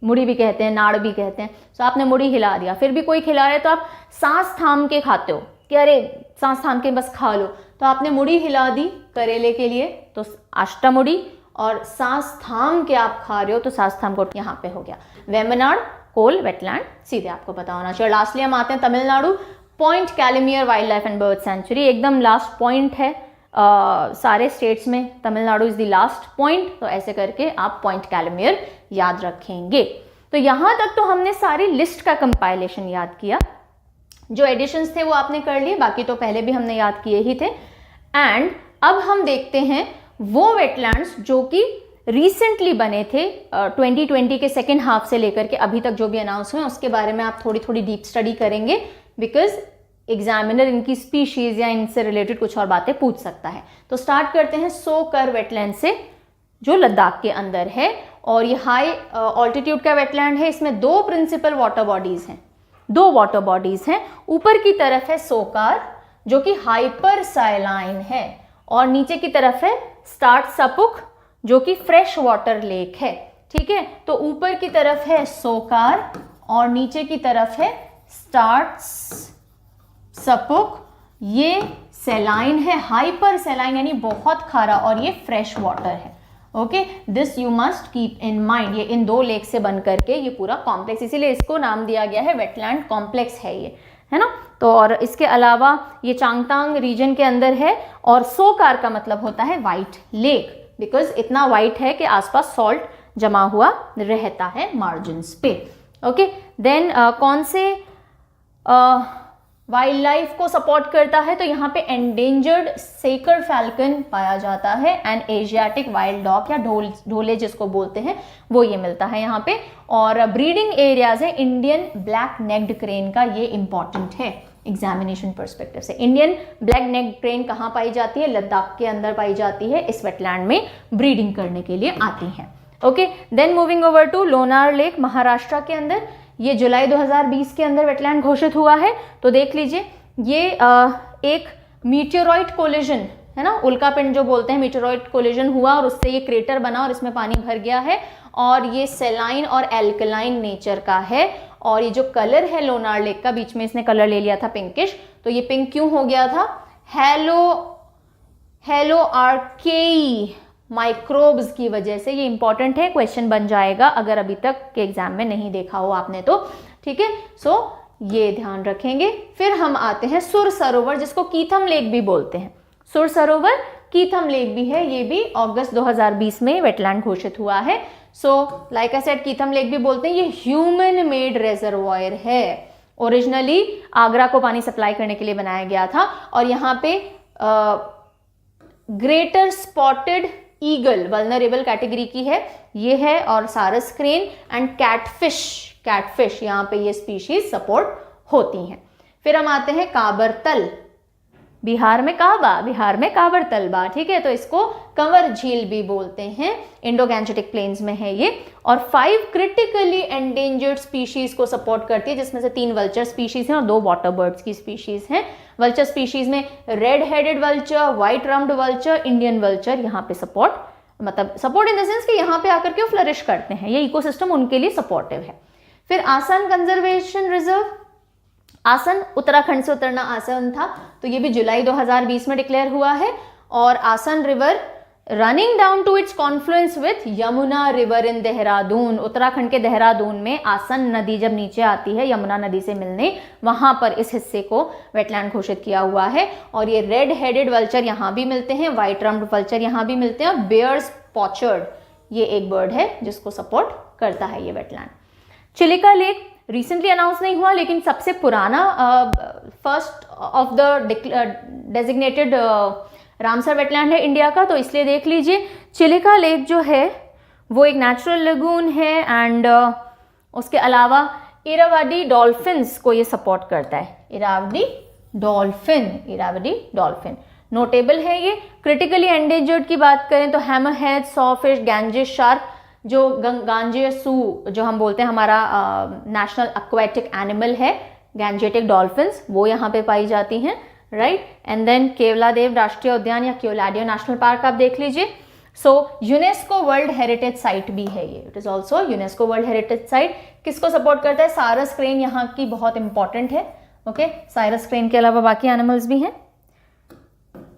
मुड़ी भी कहते हैं, नाड़ भी कहते हैं, तो आपने मुड़ी हिला दिया। फिर भी कोई खिला रहे तो आप सांस थाम के खाते हो कि अरे सांस थाम के बस खा लो, तो आपने मुड़ी हिला दी करेले के लिए, तो अष्टमुडी, और सांस थाम के आप खा रहे हो तो शास्तामकोटा यहाँ पे हो गया। वेम्बनाड, कोल वेटलैंड सीधे आपको पता होना चाहिए। लास्टली हम आते हैं Tamil Nadu, point Calimere wildlife and bird sanctuary, एकदम लास्ट पॉइंट है सारे स्टेट्स में, Tamil Nadu is the last point, तो ऐसे करके आप पॉइंट कैलमियर याद रखेंगे। तो यहाँ तक तो हमने सारी लिस्ट का कंपाइलेशन याद किया, जो एडिशंस थे वो आपने कर लिए, बाकी तो पहले भी हमने याद किए ही थे। एंड अब हम देखते हैं वो वेटलैंड्स जो कि रिसेंटली बने थे 2020 के सेकेंड हाफ से लेकर के अभी तक जो भी अनाउंस हुए, उसके बारे में आप थोड़ी थोड़ी डीप स्टडी करेंगे, बिकॉज एग्जामिनर इनकी स्पीशीज या इनसे रिलेटेड कुछ और बातें पूछ सकता है। तो स्टार्ट करते हैं सोकर वेटलैंड से, जो लद्दाख के अंदर है, और ये हाई ऑल्टीट्यूड का वेटलैंड है। इसमें 2 प्रिंसिपल वाटर बॉडीज हैं, 2 वाटर बॉडीज हैं। ऊपर की तरफ है सोकार जो कि हाइपर साइलाइन है, और नीचे की तरफ है स्टार्ट सपुक जो कि फ्रेश वाटर लेक है। ठीक है, तो ऊपर की तरफ है सोकार और नीचे की तरफ है स्टार्ट सपुक। ये सेलाइन है, हाइपर सेलाइन यानी बहुत खारा, और ये फ्रेश वाटर है। Okay, this you must keep in mind. ये इन 2 लेक से बन करके ये पूरा कॉम्प्लेक्स, इसीलिए इसको नाम दिया गया है वेटलैंड कॉम्प्लेक्स है ये, है ना। तो और इसके अलावा ये चांगतांग रीजन के अंदर है, और सोकार का मतलब होता है वाइट लेक, बिकॉज इतना वाइट है कि आसपास सॉल्ट जमा हुआ रहता है मार्जिन्स पे। ओके, देन कौन से वाइल्ड लाइफ को सपोर्ट करता है, तो यहाँ पे एंडेंजर्ड सेकर फैल्कन पाया जाता है, एंड एशियाटिक वाइल्ड डॉग या ढोले जिसको बोलते हैं, वो ये मिलता है यहाँ पे। और ब्रीडिंग एरियाज है इंडियन ब्लैक नेक्ड क्रेन का, ये इंपॉर्टेंट है एग्जामिनेशन पर्सपेक्टिव से। इंडियन ब्लैक नेक्ड क्रेन कहाँ पाई जाती है? लद्दाख के अंदर पाई जाती है, इस वेटलैंड में ब्रीडिंग करने के लिए आती हैं। Okay, then moving over to Lonar lake Maharashtra के अंदर, ये जुलाई 2020 के अंदर वेटलैंड घोषित हुआ है। तो देख लीजिए, ये एक मीटेरोइड कोलिजन है ना, उल्कापिंड जो बोलते हैं, मीटेरोइड कोलिजन हुआ और उससे ये क्रेटर बना और इसमें पानी भर गया है, और ये सेलाइन और एल्कलाइन नेचर का है। और ये जो कलर है लोनार लेक का, बीच में इसने कलर ले लिया था पिंकिश, तो ये पिंक क्यों हो गया था? हेलो आर्केई माइक्रोब्स की वजह से। ये इंपॉर्टेंट है, क्वेश्चन बन जाएगा अगर अभी तक के एग्जाम में नहीं देखा हो आपने तो। ठीक है, सो ये ध्यान रखेंगे। फिर हम आते हैं सुर सरोवर, जिसको कीथम लेक भी बोलते हैं। सुर सरोवर कीथम लेक भी है, ये भी अगस्त 2020 में वेटलैंड घोषित हुआ है। So like I said, Keetham lake भी बोलते हैं, ये ह्यूमन मेड रेजर्वायर है। ओरिजिनली आगरा को पानी सप्लाई करने के लिए बनाया गया था, और यहाँ पे greater spotted eagle vulnerable category की है ये है, और सारस क्रेन एंड कैटफिश यहाँ पे ये स्पीशीज सपोर्ट होती हैं। फिर हम आते हैं काबरतल। बिहार में काबा, बिहार में काबर तलबा, ठीक है, तो इसको कंवर झील भी बोलते हैं, इंडो गैंजेटिक प्लेन्स में है ये। और 5 क्रिटिकली एंडेंजर्ड स्पीशीज को सपोर्ट करती है, जिसमें से 3 वल्चर स्पीशीज हैं और 2 वाटर बर्ड्स की स्पीशीज हैं। वल्चर स्पीशीज में red headed vulture, white rumped vulture, Indian vulture यहाँ पे सपोर्ट इन द सेंस कि यहाँ पे आकर के वो फ्लरिश करते हैं, ये इकोसिस्टम उनके लिए सपोर्टिव है। फिर आसन कंजर्वेशन रिजर्व, आसन उत्तराखंड से उतरना आसान था, तो ये भी जुलाई 2020 में डिक्लेयर हुआ है। और Asan river running down to its confluence with Yamuna river in Dehradun, Uttarakhand के देहरादून में आसन नदी जब नीचे आती है यमुना नदी से मिलने, वहां पर इस हिस्से को वेटलैंड घोषित किया हुआ है। और ये रेड हेडेड वल्चर यहाँ भी मिलते हैं, व्हाइट रम्ड वल्चर यहाँ भी मिलते हैं, और बेयर्स पॉचर्ड ये एक बर्ड है जिसको सपोर्ट करता है ये wetland. Chilika lake recently announce नहीं हुआ, लेकिन सबसे पुराना first of the designated Ramsar wetland है इंडिया का, तो इसलिए देख लीजिए चिलिका लेक जो है वो एक नेचुरल लगून है। एंड उसके अलावा इरावदी डॉल्फिन्स को ये सपोर्ट करता है, इरावदी डॉल्फिन नोटेबल है ये। क्रिटिकली एंडेंजर्ड की बात करें तो हैमरहेड, सॉफिश, गैंजेस शार्क, जो गांजेसू जो हम बोलते हैं हमारा नेशनल एक्वेटिक एनिमल है, गैंजेटिक डॉल्फिन्स, वो यहाँ पे पाई जाती हैं, राइट। एंड देन केवलादेव राष्ट्रीय उद्यान या केवलादेव नेशनल पार्क आप देख लीजिए। सो यूनेस्को वर्ल्ड हेरिटेज साइट भी है ये, it is also UNESCO world heritage site. किसको सपोर्ट करता है? सारस क्रेन यहाँ की बहुत इंपॉर्टेंट है, ओके। सारस क्रेन के अलावा बाकी एनिमल्स भी हैं।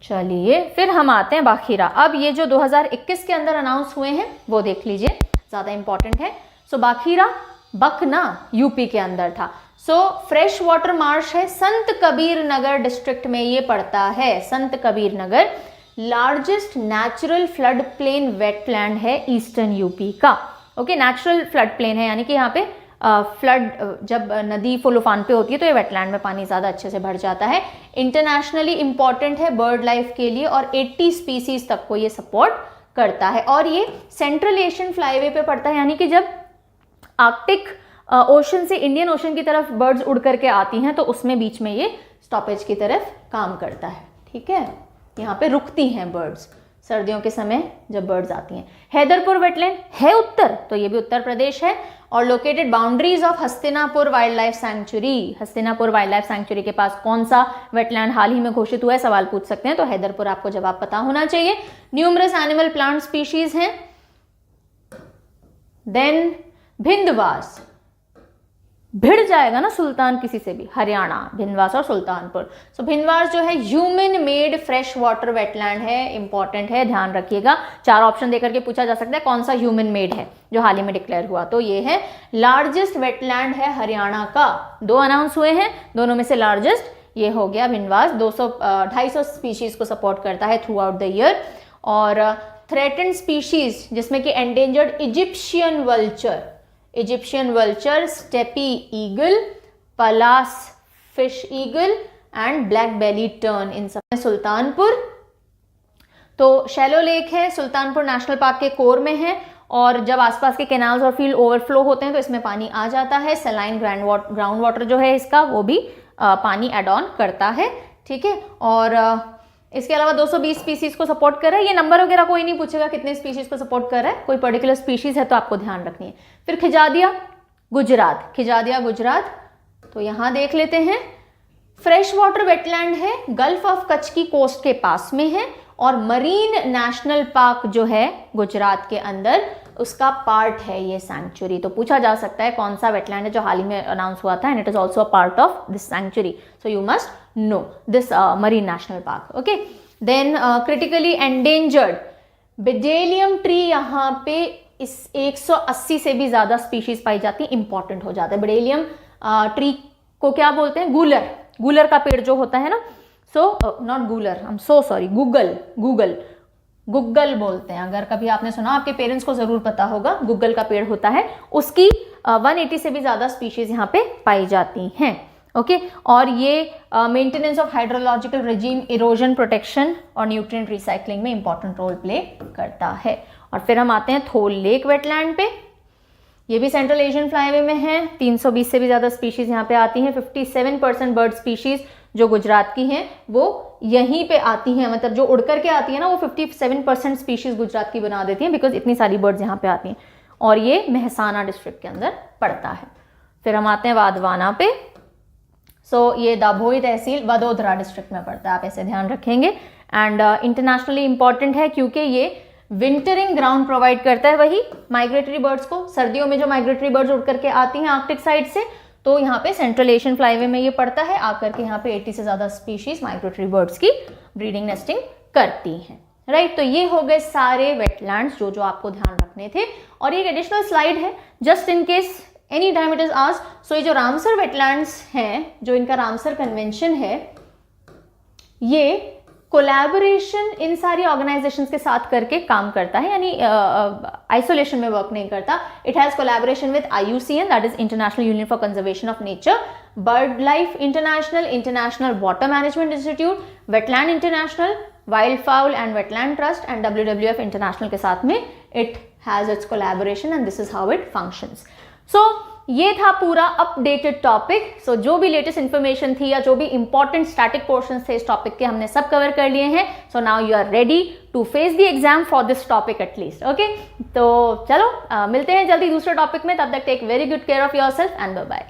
चलिए फिर हम आते हैं बाखीरा। अब ये जो 2021 के अंदर अनाउंस हुए हैं वो देख लीजिए, ज्यादा इंपॉर्टेंट है। सो बाखीरा बकना यूपी के अंदर था। सो फ्रेश वाटर मार्श है, संत कबीर नगर डिस्ट्रिक्ट में ये पड़ता है। Sant Kabir Nagar largest natural flood plain wetland है ईस्टर्न यूपी का, ओके। नेचुरल फ्लड प्लेन है, यानी कि यहाँ पे फ्लड जब नदी फुल उफान पे होती है तो ये वेटलैंड में पानी ज़्यादा अच्छे से भर जाता है। इंटरनेशनली इंपॉर्टेंट है बर्ड लाइफ के लिए और 80 स्पीसीज तक को ये सपोर्ट करता है। और ये सेंट्रल एशियन फ्लाईवे पे पड़ता है, यानी कि जब आर्कटिक ओशन से इंडियन ओशन की तरफ बर्ड्स उड़ करके आती हैं तो उसमें बीच में ये स्टॉपेज की तरफ काम करता है, ठीक है। यहाँ पे रुकती हैं बर्ड्स सर्दियों के समय जब बर्ड्स आती हैं। हैदरपुर वेटलैंड है उत्तर, तो ये भी उत्तर प्रदेश है। और located boundaries of Hastinapur wild life sanctuary, Hastinapur wild life sanctuary के पास कौन सा वेटलैंड हाल ही में घोषित हुआ है, सवाल पूछ सकते हैं, तो हैदरपुर आपको जवाब पता होना चाहिए। न्यूमरस एनिमल प्लांट स्पीशीज हैं। देन भिंदवास, भिड़ जाएगा ना सुल्तान किसी से भी, हरियाणा, भिंदवास और सुल्तानपुर। सो भिंदवास जो है human made fresh water wetland है, इंपॉर्टेंट है, ध्यान रखिएगा। 4 ऑप्शन देकर के पूछा जा सकता है कौन सा ह्यूमन मेड है जो हाल ही में डिक्लेयर हुआ, तो ये है। लार्जेस्ट वेटलैंड है हरियाणा का, 2 अनाउंस हुए हैं, दोनों में से लार्जेस्ट ये हो गया भिंदवास। 250 स्पीशीज को सपोर्ट करता है थ्रू आउट द ईयर। और थ्रेटेंड स्पीशीज जिसमें कि endangered Egyptian vulture, steppe eagle, Pallas fish eagle and black belly tern, इन सब। सुल्तानपुर तो शैलो लेक है, सुल्तानपुर नेशनल पार्क के कोर में है, और जब आसपास के कैनाल्स और फील्ड ओवरफ्लो होते हैं तो इसमें पानी आ जाता है। सलाइन ग्राउंड वाटर जो है इसका वो भी पानी एड ऑन करता है, ठीक है। और इसके अलावा 220 स्पीसीज को सपोर्ट कर रहा है। ये नंबर वगैरह कोई नहीं पूछेगा कितने स्पीशीज को सपोर्ट कर रहा है, कोई पर्टिकुलर स्पीशीज है तो आपको ध्यान रखनी है। फिर खिजादिया गुजरात, तो यहां देख लेते हैं। फ्रेश वाटर वेटलैंड है, गल्फ ऑफ कच्छ की कोस्ट के पास में है, और मरीन नेशनल पार्क जो है गुजरात के अंदर उसका पार्ट है ये सैंक्चुरी। तो पूछा जा सकता है कौन सा वेटलैंड है जो हाल ही में अनाउंस हुआ था, and it is also a part of this sanctuary, so you must know this marine national park, okay. Then critically endangered bdellium tree, यहाँ पे इस 180 से भी ज्यादा स्पीशीज पाई जाती है, इंपॉर्टेंट हो जाता है। बेडेलियम ट्री को क्या बोलते हैं? गूलर का पेड़ जो होता है ना, सो नॉट गूलर, आई एम सो सॉरी, गुग्गल बोलते हैं। अगर कभी आपने सुना, आपके पेरेंट्स को जरूर पता होगा, गुग्गल का पेड़ होता है, उसकी 180 से भी ज्यादा स्पीशीज यहाँ पे पाई जाती हैं, ओके। और ये maintenance of hydrological regime, erosion protection और न्यूट्रिएंट रिसाइकलिंग में इंपॉर्टेंट रोल प्ले करता है। और फिर हम आते हैं थोल लेक वेटलैंड पे, ये भी सेंट्रल एशियन फ्लाईवे में है। 320 से भी ज्यादा स्पीशीज यहाँ पे आती हैं। 57% बर्ड स्पीशीज जो गुजरात की हैं वो यहीं पे आती हैं, मतलब जो उड़ करके आती है ना वो 57% स्पीशीज गुजरात की बना देती हैं, बिकॉज इतनी सारी बर्ड्स यहाँ पे आती हैं, और ये मेहसाना डिस्ट्रिक्ट के अंदर पड़ता है। फिर हम आते हैं वाधवाना पे। ये दाभोई तहसील वडोदरा डिस्ट्रिक्ट में पड़ता है, आप ऐसे ध्यान रखेंगे। एंड इंटरनेशनली इंपॉर्टेंट है क्योंकि ये विंटरिंग ग्राउंड प्रोवाइड करता है वही माइग्रेटरी बर्ड्स को। सर्दियों में जो माइग्रेटरी बर्ड्स उड़ करके आती हैं आर्कटिक साइड से, तो यहाँ पे सेंट्रल एशियन फ्लाईवे में ये पड़ता है, आकर के यहाँ पे 80 से ज़्यादा स्पीशीज माइग्रेटरी बर्ड्स की ब्रीडिंग नेस्टिंग करती हैं, राइट। तो ये हो गए सारे वेटलैंड्स जो आपको ध्यान रखने थे। और ये एक एडिशनल स्लाइड है just in case any time it is asked. So ये जो रामसर वेटलैंड्स हैं, जो इनका रामसर कन्वेंशन है, ये कोलैबोरेशन इन सारी ऑर्गेनाइजेशंस के साथ करके काम करता है, यानी आइसोलेशन में वर्क नहीं करता। It has collaboration with IUCN, that is international union for conservation of nature, bird life international, international water management institute, wetland international, wild foul and wetland trust and WWF international के साथ में it has its collaboration and this is how it functions. ये था पूरा updated topic. जो भी latest information थी या जो भी इंपॉर्टेंट स्टैटिक पोर्शंस थे इस टॉपिक के, हमने सब कवर कर लिए हैं। Now you are ready to face the exam for this topic at least, okay. तो चलो मिलते हैं जल्दी दूसरे टॉपिक में, तब तक take very good care of yourself and bye bye.